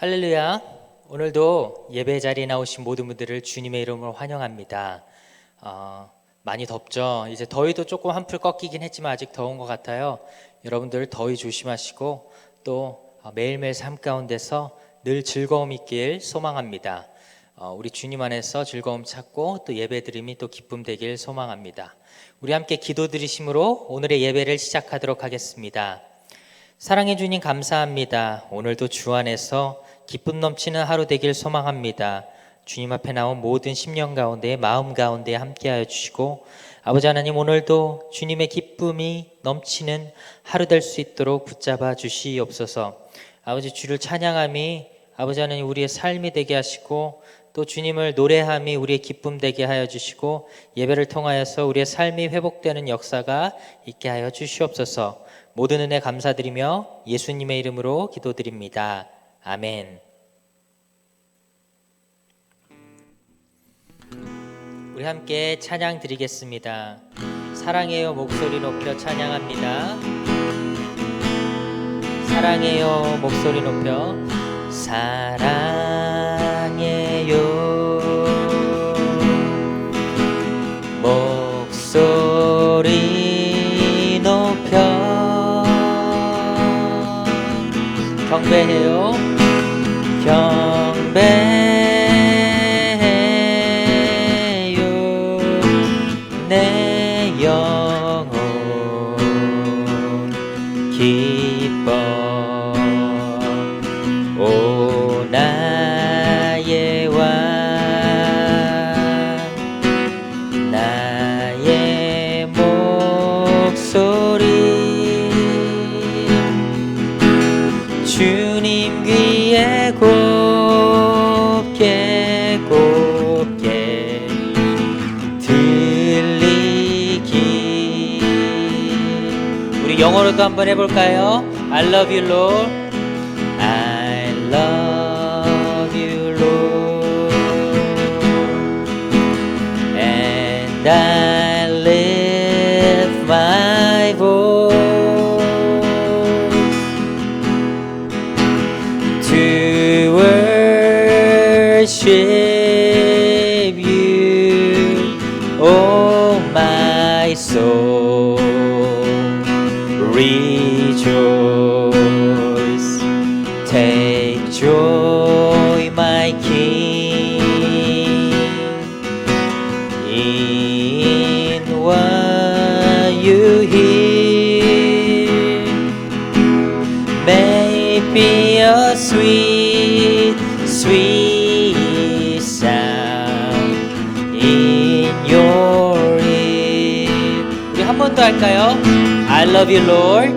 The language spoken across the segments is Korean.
할렐루야. 오늘도 예배 자리에 나오신 모든 분들을 주님의 이름으로 환영합니다. 많이 덥죠? 이제 더위도 조금 한풀 꺾이긴 했지만 아직 더운 것 같아요. 여러분들 더위 조심하시고 또 매일매일 삶 가운데서 늘 즐거움 있길 소망합니다. 우리 주님 안에서 즐거움 찾고 또 예배 드림이 또 기쁨 되길 소망합니다. 우리 함께 기도 드리심으로 오늘의 예배를 시작하도록 하겠습니다. 사랑해 주님 감사합니다. 오늘도 주 안에서 기쁨 넘치는 하루 되길 소망합니다. 주님 앞에 나온 모든 심령 가운데 마음 가운데 함께하여 주시고 아버지 하나님 오늘도 주님의 기쁨이 넘치는 하루 될 수 있도록 붙잡아 주시옵소서. 아버지 주를 찬양함이 아버지 하나님 우리의 삶이 되게 하시고 또 주님을 노래함이 우리의 기쁨 되게 하여 주시고 예배를 통하여서 우리의 삶이 회복되는 역사가 있게 하여 주시옵소서. 모든 은혜 감사드리며 예수님의 이름으로 기도드립니다. 아멘. 우리 함께 찬양 드리겠습니다. 사랑해요 목소리 높여 찬양합니다. 사랑해요 목소리 높여 사랑해요 목소리 높여 경배해요 경배해요 내 영혼 기뻐 오 나의 왕 나의 목소리 주님 귀에 곱게 곱게 들리기. 우리 영어로도 한번 해볼까요? I love you Lord I love you Lord and I lift my voice to worship you, oh my soul, rejoice, take joy, my King, in what you hear, may it be a sweet, sweet sound in your ear. 우리 한 번 더 할까요? I love you, Lord.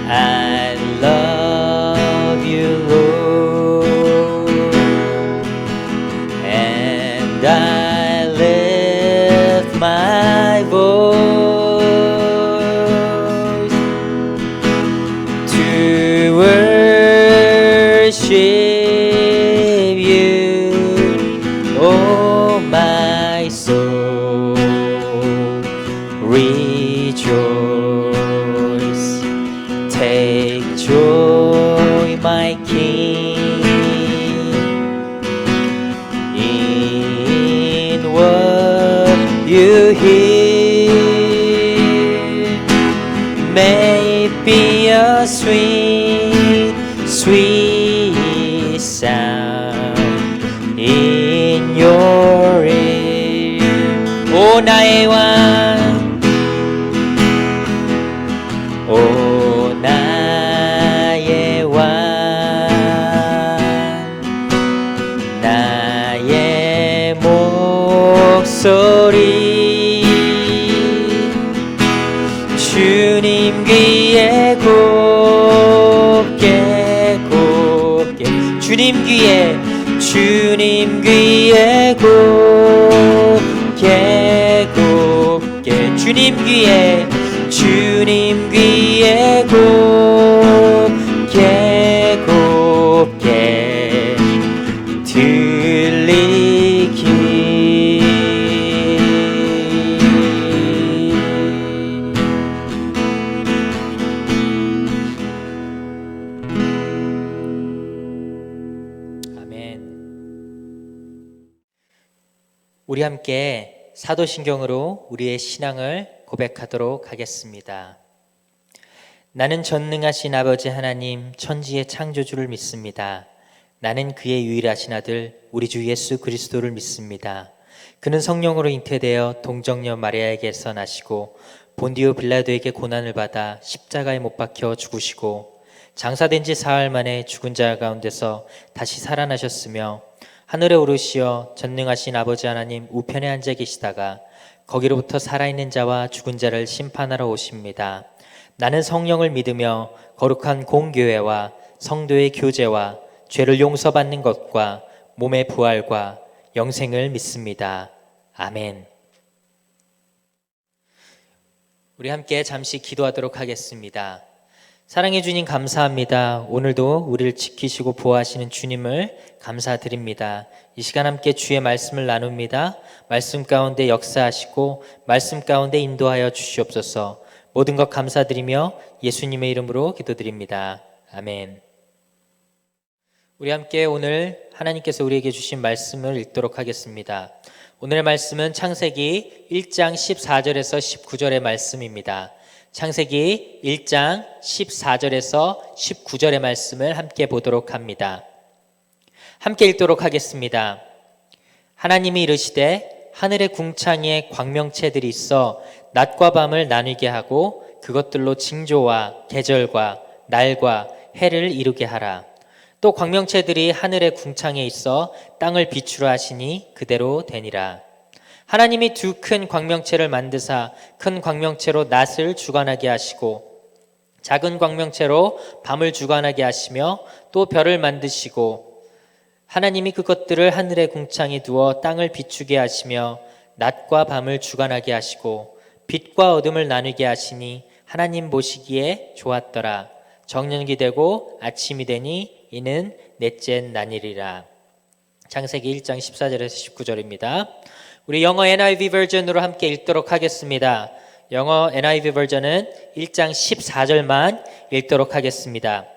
I love you, Lord. And I lift my voice to worship you, oh my soul, rejoice, take joy, my King, in what you hear, may it be a sweet, sweet sound in your ear. 오 나의 왕, 오 나의 왕, 나의 목소리 주님 귀에 곱게 곱게 주님 귀에 곱게 곱게 주님 귀에 곱게 곱게 들리기. 우리 함께 사도신경으로 우리의 신앙을 고백하도록 하겠습니다. 나는 전능하신 아버지 하나님 천지의 창조주를 믿습니다. 나는 그의 유일하신 아들 우리 주 예수 그리스도를 믿습니다. 그는 성령으로 잉태되어 동정녀 마리아에게서 나시고 본디오 빌라도에게 고난을 받아 십자가에 못 박혀 죽으시고 장사된 지 사흘 만에 죽은 자 가운데서 다시 살아나셨으며 하늘에 오르시어 전능하신 아버지 하나님 우편에 앉아 계시다가 거기로부터 살아있는 자와 죽은 자를 심판하러 오십니다. 나는 성령을 믿으며 거룩한 공교회와 성도의 교제와 죄를 용서받는 것과 몸의 부활과 영생을 믿습니다. 아멘. 우리 함께 잠시 기도하도록 하겠습니다. 사랑해 주님 감사합니다. 오늘도 우리를 지키시고 보호하시는 주님을 감사드립니다. 이 시간 함께 주의 말씀을 나눕니다. 말씀 가운데 역사하시고 말씀 가운데 인도하여 주시옵소서. 모든 것 감사드리며 예수님의 이름으로 기도드립니다. 아멘. 우리 함께 오늘 하나님께서 우리에게 주신 말씀을 읽도록 하겠습니다. 오늘의 말씀은 창세기 1장 14절에서 19절의 말씀입니다. 창세기 1장 14절에서 19절의 말씀을 함께 보도록 합니다. 함께 읽도록 하겠습니다. 하나님이 이르시되 하늘의 궁창에 광명체들이 있어 낮과 밤을 나누게 하고 그것들로 징조와 계절과 날과 해를 이루게 하라. 또 광명체들이 하늘의 궁창에 있어 땅을 비추라 하시니 그대로 되니라. 하나님이 두 큰 광명체를 만드사 큰 광명체로 낮을 주관하게 하시고 작은 광명체로 밤을 주관하게 하시며 또 별을 만드시고 하나님이 그것들을 하늘의 궁창에 두어 땅을 비추게 하시며 낮과 밤을 주관하게 하시고 빛과 어둠을 나누게 하시니 하나님 보시기에 좋았더라. 정년기 되고 아침이 되니 이는 넷째 날이리라. 창세기 1장 14절에서 19절입니다. 우리 영어 NIV 버전으로 함께 읽도록 하겠습니다. 영어 NIV 버전은 1장 14절만 읽도록 하겠습니다.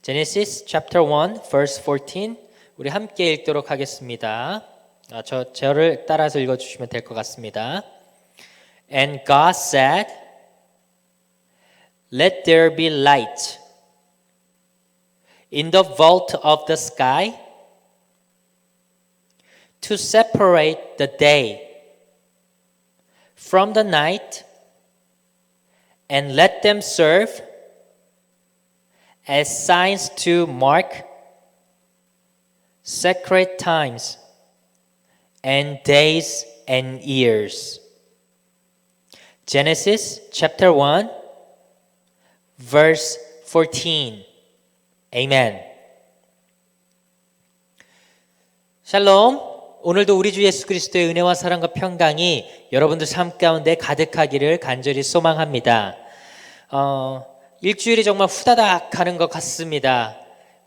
Genesis chapter 1 verse 14 우리 함께 읽도록 하겠습니다. 저를 따라서 읽어주시면 될 것 같습니다. And God said, Let there be light in the vault of the sky to separate the day from the night, and let them serve as signs to mark sacred times and days and years. Genesis chapter 1 verse 14. Amen. 샬롬. 오늘도 우리 주 예수 그리스도의 은혜와 사랑과 평강이 여러분들 삶 가운데 가득하기를 간절히 소망합니다. 일주일이 정말 후다닥 가는 것 같습니다.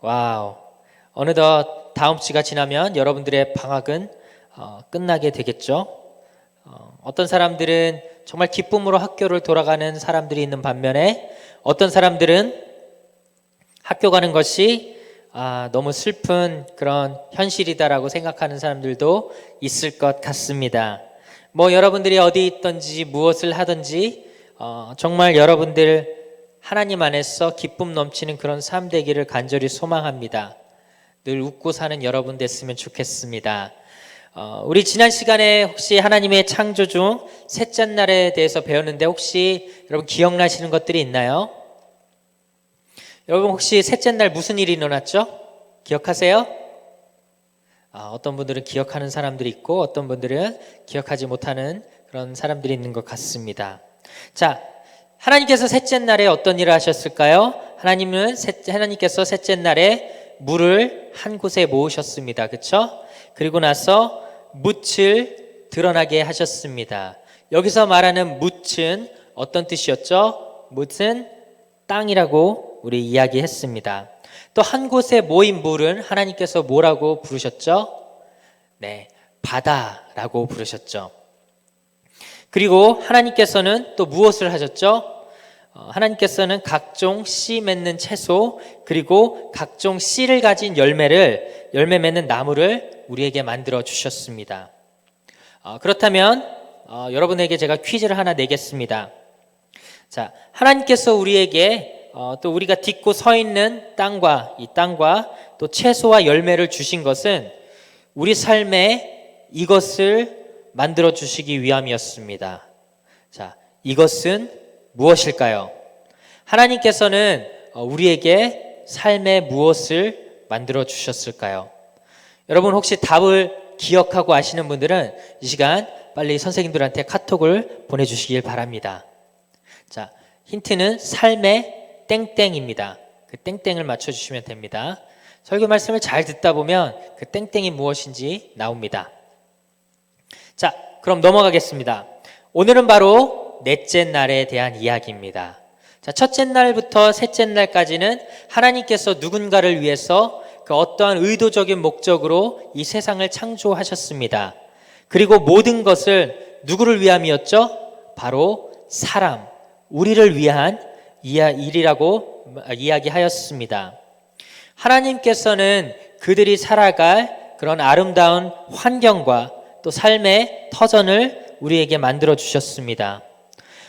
와우. 어느덧 다음 주가 지나면 여러분들의 방학은 끝나게 되겠죠. 어떤 사람들은 정말 기쁨으로 학교를 돌아가는 사람들이 있는 반면에 어떤 사람들은 학교 가는 것이 너무 슬픈 그런 현실이다라고 생각하는 사람들도 있을 것 같습니다. 여러분들이 어디 있든지 무엇을 하든지 정말 여러분들 하나님 안에서 기쁨 넘치는 그런 삶 되기를 간절히 소망합니다. 늘 웃고 사는 여러분 됐으면 좋겠습니다. 우리 지난 시간에 혹시 하나님의 창조 중 셋째 날에 대해서 배웠는데 혹시 여러분 기억나시는 것들이 있나요? 여러분 혹시 셋째 날 무슨 일이 일어났죠? 기억하세요? 어떤 분들은 기억하는 사람들이 있고 어떤 분들은 기억하지 못하는 그런 사람들이 있는 것 같습니다. 자, 하나님께서 셋째 날에 어떤 일을 하셨을까요? 하나님께서 셋째 날에 물을 한 곳에 모으셨습니다. 그렇죠? 그리고 나서 뭇을 드러나게 하셨습니다. 여기서 말하는 뭇은 어떤 뜻이었죠? 뭇은 땅이라고 우리 이야기했습니다. 또 한 곳에 모인 물은 하나님께서 뭐라고 부르셨죠? 네, 바다라고 부르셨죠. 그리고 하나님께서는 또 무엇을 하셨죠? 하나님께서는 각종 씨 맺는 채소 그리고 각종 씨를 가진 열매 맺는 나무를 우리에게 만들어 주셨습니다. 그렇다면 여러분에게 제가 퀴즈를 하나 내겠습니다. 자, 하나님께서 우리에게 또 우리가 딛고 서 있는 이 땅과 또 채소와 열매를 주신 것은 우리 삶에 이것을 만들어 주시기 위함이었습니다. 자, 이것은 무엇일까요? 하나님께서는 우리에게 삶에 무엇을 만들어 주셨을까요? 여러분 혹시 답을 기억하고 아시는 분들은 이 시간 빨리 선생님들한테 카톡을 보내주시길 바랍니다. 자, 힌트는 삶의 땡땡입니다. 그 땡땡을 맞춰주시면 됩니다. 설교 말씀을 잘 듣다 보면 그 땡땡이 무엇인지 나옵니다. 자, 그럼 넘어가겠습니다. 오늘은 바로 넷째 날에 대한 이야기입니다. 자, 첫째 날부터 셋째 날까지는 하나님께서 누군가를 위해서 그 어떠한 의도적인 목적으로 이 세상을 창조하셨습니다. 그리고 모든 것을 누구를 위함이었죠? 바로 사람, 우리를 위한 일이라고 이야기하였습니다. 하나님께서는 그들이 살아갈 그런 아름다운 환경과 또 삶의 터전을 우리에게 만들어 주셨습니다.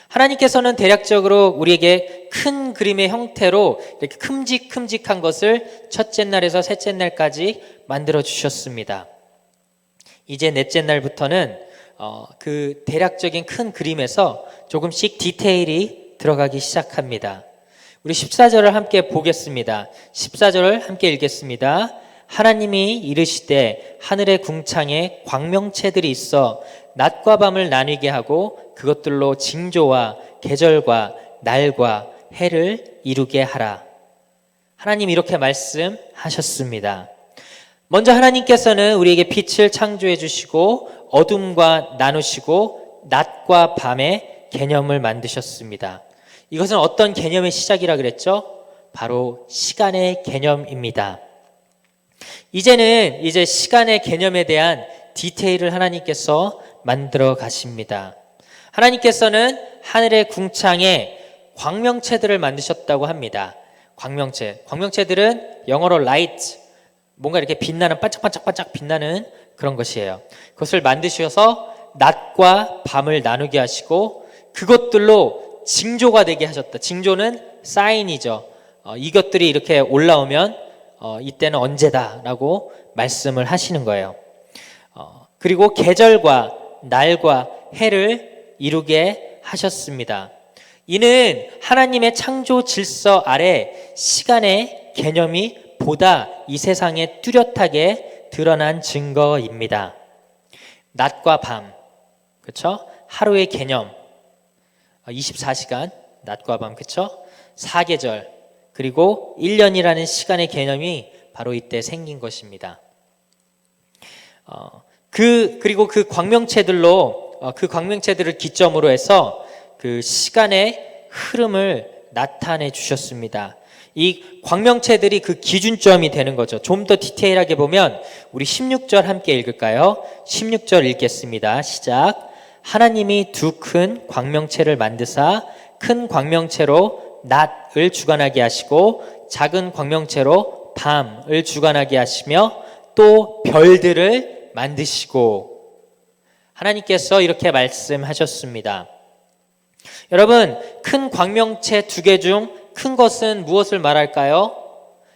하나님께서는 대략적으로 우리에게 큰 그림의 형태로 이렇게 큼직큼직한 것을 첫째 날에서 셋째 날까지 만들어 주셨습니다. 이제 넷째 날부터는 그 대략적인 큰 그림에서 조금씩 디테일이 들어가기 시작합니다. 우리 14절을 함께 보겠습니다. 14절을 함께 읽겠습니다. 하나님이 이르시되 하늘의 궁창에 광명체들이 있어 낮과 밤을 나뉘게 하고 그것들로 징조와 계절과 날과 해를 이루게 하라. 하나님 이렇게 말씀하셨습니다. 먼저 하나님께서는 우리에게 빛을 창조해 주시고 어둠과 나누시고 낮과 밤의 개념을 만드셨습니다. 이것은 어떤 개념의 시작이라 그랬죠? 바로 시간의 개념입니다. 이제 시간의 개념에 대한 디테일을 하나님께서 만들어 가십니다. 하나님께서는 하늘의 궁창에 광명체들을 만드셨다고 합니다. 광명체들은 영어로 light, 뭔가 이렇게 빛나는 반짝반짝반짝 빛나는 그런 것이에요. 그것을 만드셔서 낮과 밤을 나누게 하시고 그것들로 징조가 되게 하셨다. 징조는 사인이죠. 이것들이 이렇게 올라오면 이때는 언제다라고 말씀을 하시는 거예요. 그리고 계절과 날과 해를 이루게 하셨습니다. 이는 하나님의 창조 질서 아래 시간의 개념이 보다 이 세상에 뚜렷하게 드러난 증거입니다. 낮과 밤, 그렇죠? 하루의 개념, 24시간, 낮과 밤, 그렇죠? 사계절, 그리고 1년이라는 시간의 개념이 바로 이때 생긴 것입니다. 그리고 그 광명체들을 기점으로 해서 그 시간의 흐름을 나타내 주셨습니다. 이 광명체들이 그 기준점이 되는 거죠. 좀 더 디테일하게 보면 우리 16절 함께 읽을까요? 16절 읽겠습니다. 시작. 하나님이 두 큰 광명체를 만드사 큰 광명체로 낮을 주관하게 하시고 작은 광명체로 밤을 주관하게 하시며 또 별들을 만드시고, 하나님께서 이렇게 말씀하셨습니다. 여러분, 큰 광명체 두 개 중 큰 것은 무엇을 말할까요?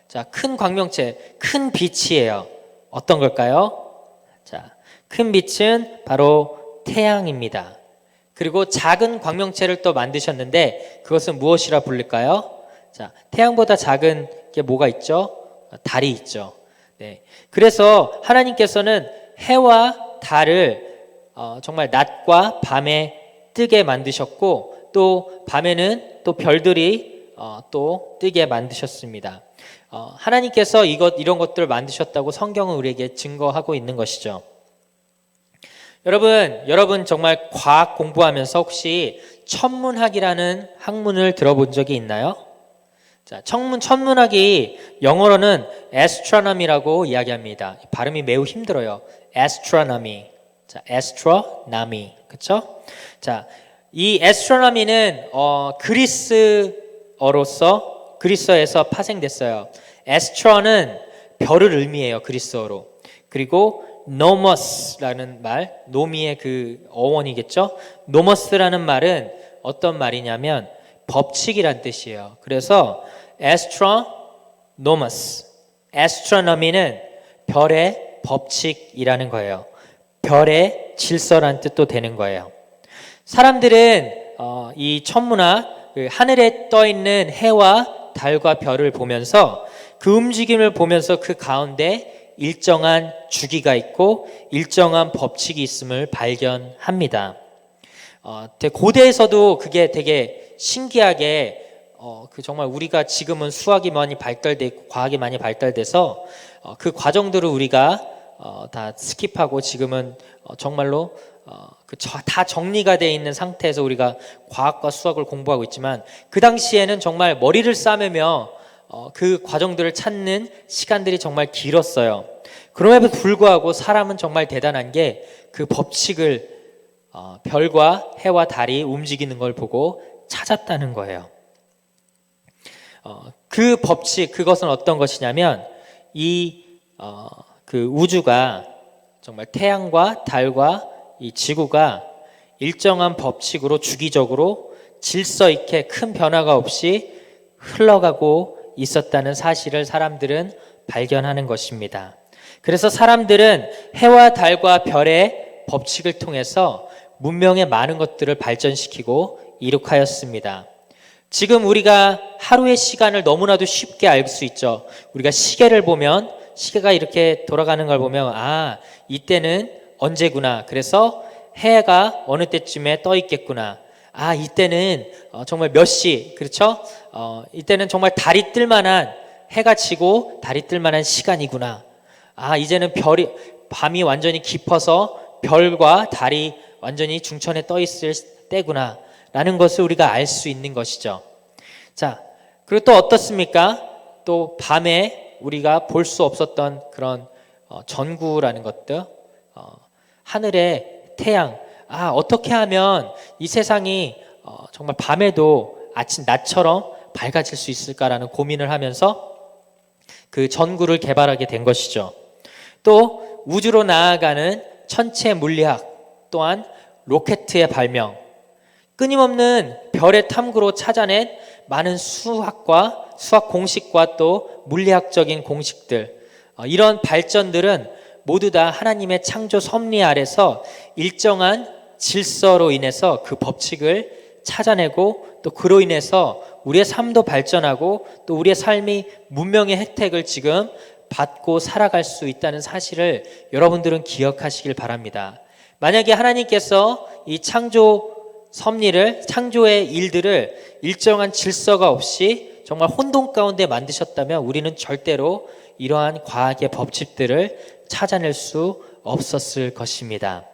자, 큰 광명체, 큰 빛이에요. 어떤 걸까요? 자, 큰 빛은 바로 태양입니다. 그리고 작은 광명체를 또 만드셨는데 그것은 무엇이라 부를까요? 자, 태양보다 작은 게 뭐가 있죠? 달이 있죠. 네. 그래서 하나님께서는 해와 달을 정말 낮과 밤에 뜨게 만드셨고, 또 밤에는 또 별들이 또 뜨게 만드셨습니다. 하나님께서 이런 것들을 만드셨다고 성경은 우리에게 증거하고 있는 것이죠. 여러분 정말 과학 공부하면서 혹시 천문학이라는 학문을 들어본 적이 있나요? 자, 천문학이 영어로는 astronomy라고 이야기합니다. 발음이 매우 힘들어요. astronomy. 자, astronomy. 그렇죠? 자, 이 astronomy는 그리스어에서 파생됐어요. astro는 별을 의미해요. 그리스어로. 그리고 nomus라는 말, 노미의 그 어원이겠죠. nomus라는 말은 어떤 말이냐면 법칙이란 뜻이에요. 그래서 astronomus, astronomy는 별의 법칙이라는 거예요. 별의 질서란 뜻도 되는 거예요. 사람들은 이 천문학, 하늘에 떠 있는 해와 달과 별을 보면서 그 움직임을 보면서 그 가운데 일정한 주기가 있고 일정한 법칙이 있음을 발견합니다. 고대에서도 그게 되게 신기하게 정말 우리가 지금은 수학이 많이 발달돼 있고 과학이 많이 발달돼서 그 과정들을 우리가 다 스킵하고 지금은 정말로 다 정리가 되어 있는 상태에서 우리가 과학과 수학을 공부하고 있지만 그 당시에는 정말 머리를 싸매며 그 과정들을 찾는 시간들이 정말 길었어요. 그럼에도 불구하고 사람은 정말 대단한 게 그 법칙을 별과 해와 달이 움직이는 걸 보고 찾았다는 거예요. 그 법칙, 그것은 어떤 것이냐면 그 우주가 정말 태양과 달과 이 지구가 일정한 법칙으로 주기적으로 질서 있게 큰 변화가 없이 흘러가고 있었다는 사실을 사람들은 발견하는 것입니다. 그래서 사람들은 해와 달과 별의 법칙을 통해서 문명의 많은 것들을 발전시키고 이룩하였습니다. 지금 우리가 하루의 시간을 너무나도 쉽게 알 수 있죠. 우리가 시계를 보면 시계가 이렇게 돌아가는 걸 보면 이때는 언제구나. 그래서 해가 어느 때쯤에 떠 있겠구나. 이때는 정말 몇 시, 그렇죠? 이때는 정말 달이 뜰 만한, 해가 지고 달이 뜰 만한 시간이구나. 이제는 밤이 완전히 깊어서 별과 달이 완전히 중천에 떠 있을 때구나 라는 것을 우리가 알 수 있는 것이죠. 자, 그리고 또 어떻습니까? 또 밤에 우리가 볼 수 없었던 그런 전구라는 것들, 하늘의 태양, 어떻게 하면 이 세상이 정말 밤에도 낮처럼 밝아질 수 있을까라는 고민을 하면서 그 전구를 개발하게 된 것이죠. 또 우주로 나아가는 천체 물리학 또한 로켓의 발명, 끊임없는 별의 탐구로 찾아낸 많은 수학 공식과 또 물리학적인 공식들, 이런 발전들은 모두 다 하나님의 창조 섭리 아래서 일정한 질서로 인해서 그 법칙을 찾아내고 또 그로 인해서 우리의 삶도 발전하고 또 우리의 삶이 문명의 혜택을 지금 받고 살아갈 수 있다는 사실을 여러분들은 기억하시길 바랍니다. 만약에 하나님께서 이 창조 섭리를, 창조의 일들을 일정한 질서가 없이 정말 혼돈 가운데 만드셨다면 우리는 절대로 이러한 과학의 법칙들을 찾아낼 수 없었을 것입니다.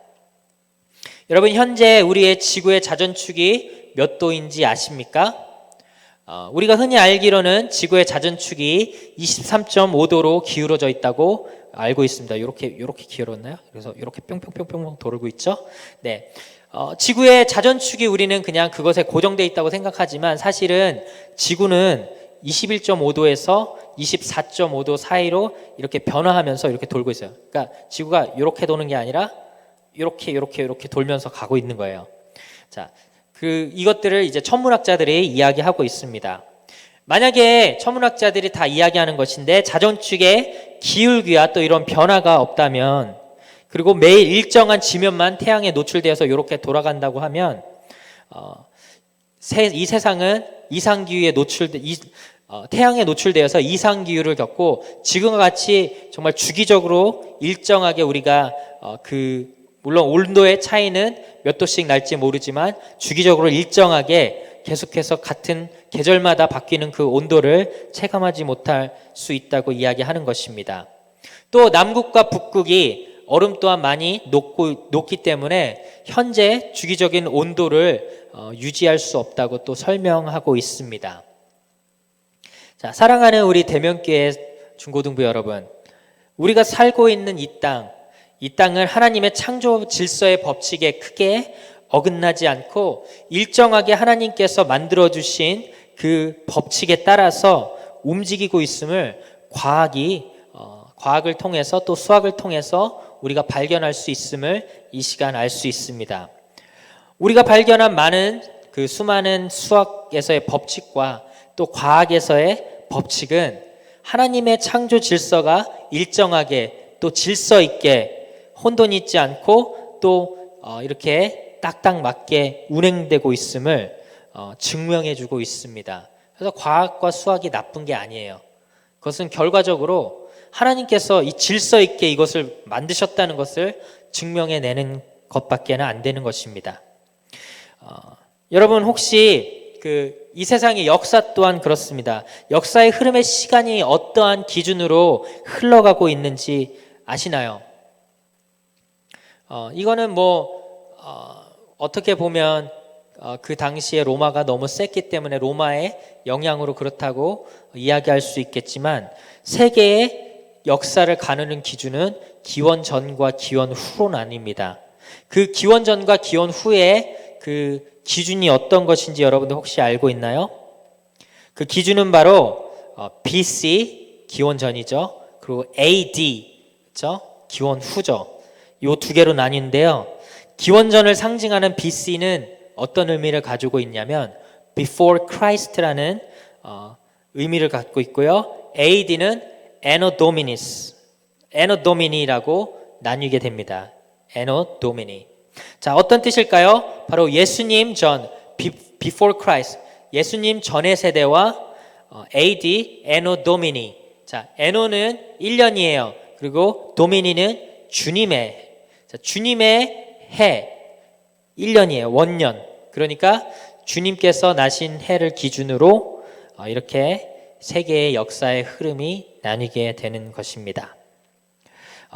여러분, 현재 우리의 지구의 자전축이 몇 도인지 아십니까? 우리가 흔히 알기로는 지구의 자전축이 23.5도로 기울어져 있다고 알고 있습니다. 이렇게 기울었나요? 그래서 이렇게 뿅뿅뿅뿅 돌고 있죠? 네. 지구의 자전축이 우리는 그냥 그것에 고정되어 있다고 생각하지만 사실은 지구는 21.5도에서 24.5도 사이로 이렇게 변화하면서 이렇게 돌고 있어요. 그러니까 지구가 이렇게 도는 게 아니라 이렇게 돌면서 가고 있는 거예요. 자, 이것들을 이제 천문학자들이 이야기하고 있습니다. 만약에 천문학자들이 다 이야기하는 것인데 자전축의 기울기와 또 이런 변화가 없다면, 그리고 매일 일정한 지면만 태양에 노출되어서 이렇게 돌아간다고 하면 이 세상은 태양에 노출되어서 이상기후를 겪고 지금과 같이 정말 주기적으로 일정하게 우리가 물론 온도의 차이는 몇 도씩 날지 모르지만 주기적으로 일정하게 계속해서 같은 계절마다 바뀌는 그 온도를 체감하지 못할 수 있다고 이야기하는 것입니다. 또 남극과 북극이 얼음 또한 많이 녹기 때문에 현재 주기적인 온도를 유지할 수 없다고 또 설명하고 있습니다. 자, 사랑하는 우리 대면교회 중고등부 여러분, 우리가 살고 있는 이 땅을 하나님의 창조 질서의 법칙에 크게 어긋나지 않고 일정하게 하나님께서 만들어주신 그 법칙에 따라서 움직이고 있음을 과학을 통해서 또 수학을 통해서 우리가 발견할 수 있음을 이 시간 알 수 있습니다. 우리가 발견한 많은 그 수많은 수학에서의 법칙과 또 과학에서의 법칙은 하나님의 창조 질서가 일정하게 또 질서 있게 혼돈이 있지 않고 또 이렇게 딱딱 맞게 운행되고 있음을 증명해 주고 있습니다. 그래서 과학과 수학이 나쁜 게 아니에요. 그것은 결과적으로 하나님께서 이 질서 있게 이것을 만드셨다는 것을 증명해 내는 것밖에는 안 되는 것입니다. 여러분 혹시 이 세상의 역사 또한 그렇습니다. 역사의 흐름의 시간이 어떠한 기준으로 흘러가고 있는지 아시나요? 이거는 어떻게 보면 그 당시에 로마가 너무 셌기 때문에 로마의 영향으로 그렇다고 이야기할 수 있겠지만 세계의 역사를 가누는 기준은 기원 전과 기원 후로 나뉩니다. 그 기원 전과 기원 후에 그 기준이 어떤 것인지 여러분들 혹시 알고 있나요? 그 기준은 바로 BC 기원 전이죠. 그리고 AD 그렇죠? 기원 후죠. 이 두 개로 나뉜데요. 기원 전을 상징하는 BC는 어떤 의미를 가지고 있냐면 Before Christ라는 의미를 갖고 있고요. AD는 Anno Dominis, Anno Domini라고 나뉘게 됩니다. Anno Domini. 자, 어떤 뜻일까요? 바로 예수님 전, Before Christ, 예수님 전의 세대와 AD, Anno Domini. 자, Anno는 1년이에요. 그리고 Domini는 주님의, 주님의 해, 1년이에요. 원년. 그러니까 주님께서 나신 해를 기준으로 이렇게 세계의 역사의 흐름이 나뉘게 되는 것입니다.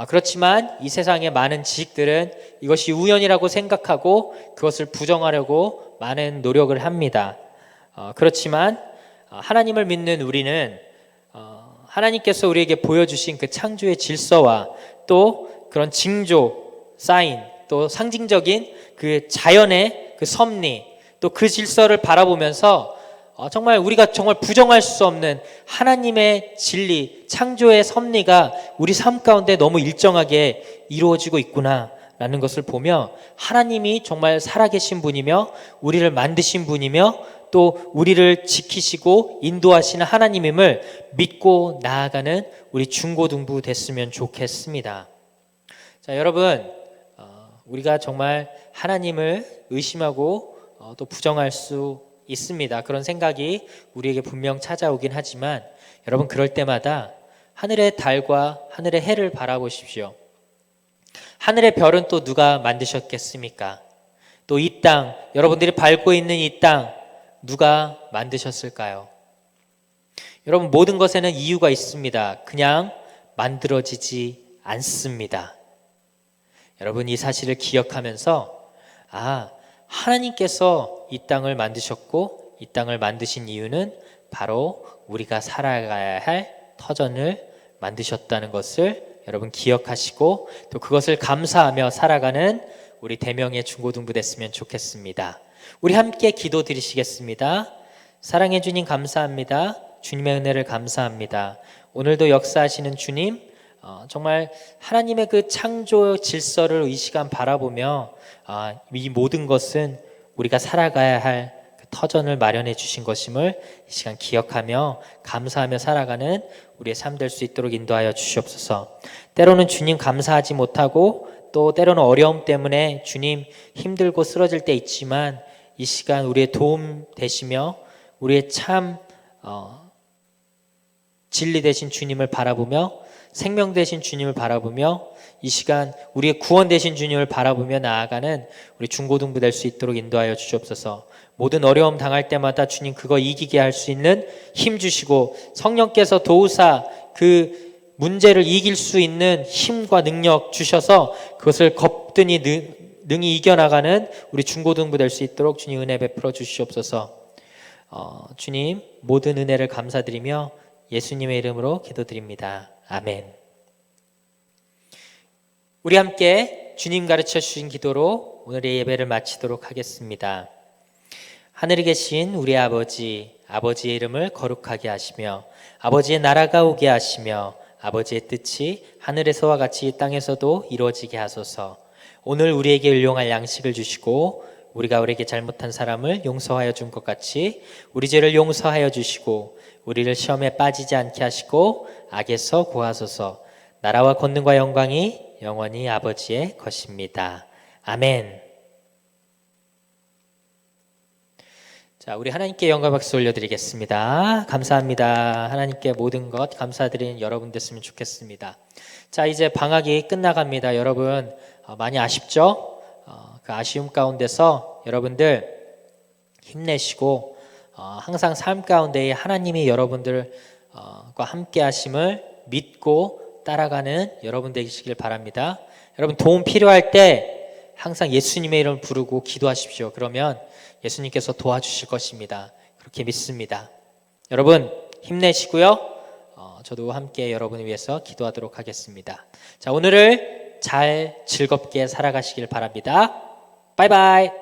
그렇지만 이 세상의 많은 지식들은 이것이 우연이라고 생각하고 그것을 부정하려고 많은 노력을 합니다. 그렇지만 하나님을 믿는 우리는 하나님께서 우리에게 보여주신 그 창조의 질서와 또 그런 징조, 사인, 또 상징적인 그 자연의 그 섭리, 또 그 질서를 바라보면서 정말 우리가 정말 부정할 수 없는 하나님의 진리, 창조의 섭리가 우리 삶 가운데 너무 일정하게 이루어지고 있구나라는 것을 보며 하나님이 정말 살아계신 분이며 우리를 만드신 분이며 또 우리를 지키시고 인도하시는 하나님임을 믿고 나아가는 우리 중고등부 됐으면 좋겠습니다. 자, 여러분, 우리가 정말 하나님을 의심하고 또 부정할 수 있습니다. 그런 생각이 우리에게 분명 찾아오긴 하지만 여러분 그럴 때마다 하늘의 달과 하늘의 해를 바라보십시오. 하늘의 별은 또 누가 만드셨겠습니까? 또 이 땅, 여러분들이 밟고 있는 이 땅 누가 만드셨을까요? 여러분 모든 것에는 이유가 있습니다. 그냥 만들어지지 않습니다. 여러분 이 사실을 기억하면서 하나님께서 이 땅을 만드셨고 이 땅을 만드신 이유는 바로 우리가 살아가야 할 터전을 만드셨다는 것을 여러분 기억하시고 또 그것을 감사하며 살아가는 우리 대명의 중고등부 됐으면 좋겠습니다. 우리 함께 기도 드리시겠습니다. 사랑해 주님 감사합니다. 주님의 은혜를 감사합니다. 오늘도 역사하시는 주님, 정말 하나님의 그 창조 질서를 이 시간 바라보며 이 모든 것은 우리가 살아가야 할 그 터전을 마련해 주신 것임을 이 시간 기억하며 감사하며 살아가는 우리의 삶 될 수 있도록 인도하여 주시옵소서. 때로는 주님 감사하지 못하고 또 때로는 어려움 때문에 주님 힘들고 쓰러질 때 있지만 이 시간 우리의 도움 되시며 우리의 참 진리 되신 주님을 바라보며 생명 되신 주님을 바라보며 이 시간 우리의 구원 되신 주님을 바라보며 나아가는 우리 중고등부 될 수 있도록 인도하여 주시옵소서. 모든 어려움 당할 때마다 주님 그거 이기게 할 수 있는 힘 주시고 성령께서 도우사 그 문제를 이길 수 있는 힘과 능력 주셔서 그것을 거뜬히 능히 이겨나가는 우리 중고등부 될 수 있도록 주님 은혜 베풀어 주시옵소서. 주님 모든 은혜를 감사드리며 예수님의 이름으로 기도드립니다. 아멘. 우리 함께 주님 가르쳐 주신 기도로 오늘의 예배를 마치도록 하겠습니다. 하늘에 계신 우리 아버지의 이름을 거룩하게 하시며 아버지의 나라가 오게 하시며 아버지의 뜻이 하늘에서와 같이 이 땅에서도 이루어지게 하소서. 오늘 우리에게 일용할 양식을 주시고 우리가 우리에게 잘못한 사람을 용서하여 준 것 같이 우리 죄를 용서하여 주시고 우리를 시험에 빠지지 않게 하시고 악에서 구하소서. 나라와 권능과 영광이 영원히 아버지의 것입니다. 아멘. 자, 우리 하나님께 영광 박수 올려드리겠습니다. 감사합니다. 하나님께 모든 것 감사드리는 여러분 됐으면 좋겠습니다. 자, 이제 방학이 끝나갑니다. 여러분 많이 아쉽죠? 그 아쉬움 가운데서 여러분들 힘내시고 항상 삶 가운데 하나님이 여러분들과 함께 하심을 믿고 따라가는 여러분 되시길 바랍니다. 여러분 도움 필요할 때 항상 예수님의 이름을 부르고 기도하십시오. 그러면 예수님께서 도와주실 것입니다. 그렇게 믿습니다. 여러분 힘내시고요. 저도 함께 여러분을 위해서 기도하도록 하겠습니다. 자, 오늘을 잘 즐겁게 살아가시길 바랍니다. 바이바이.